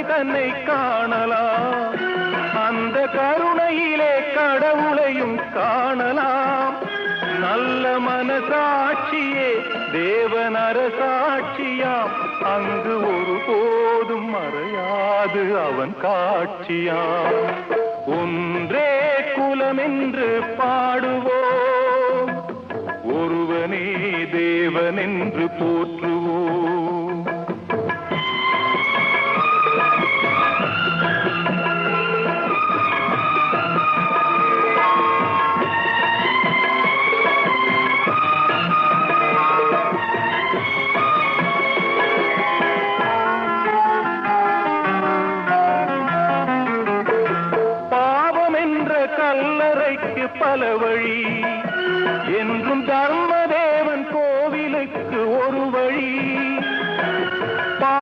கருணை தன்னை காணலாம். அந்த கருணையிலே கடவுளையும் காணலாம். நல்ல மனசாட்சியே தேவன் அரசாட்சியாம். அங்கு ஒருபோதும் மறையாது அவன் காட்சியாம். ஒன்றே குலம் என்று பாடுவோம், ஒருவனே தேவன் என்று போற்றுவோம். கல்லறைக்கு பல வழி,